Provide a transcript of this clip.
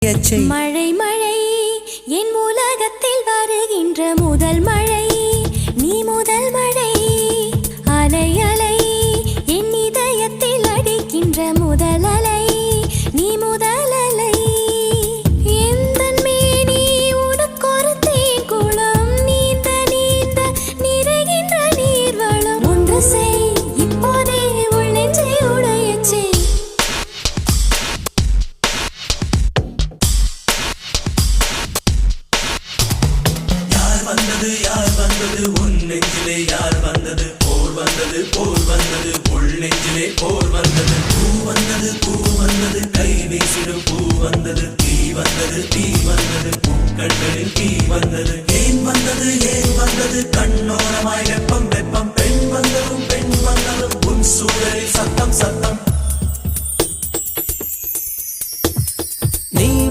மழை மழை என் உலகத்தில் வருகின்ற முதல் மழை நீ முதல் மழை அலை அலை என் இதயத்தில் அடிக்கின்ற முதல் அலை நீ முதல் அலை எந்தன் மேனி உனக்கொரு தேன் குளம் நீந்த நீந்த நிறைகின்ற நீர்வளம் ஒன்று செய் இப்போதே உள் நெஞ்சை உடையச்சே யார் வந்தது உன் நெஞ்சிலே யார் வந்தது போர் வந்தது உள் நெஞ்சிலே போர் வந்தது பூ வந்தது கை வீசிடும் பூ வந்தது தீ வந்தது பூக்கண்களில் தீ வந்தது ஏன் வந்தது கண்ணோரமாய் வெப்பம் பெண் வந்ததும் உன் சூழலில் சத்தம்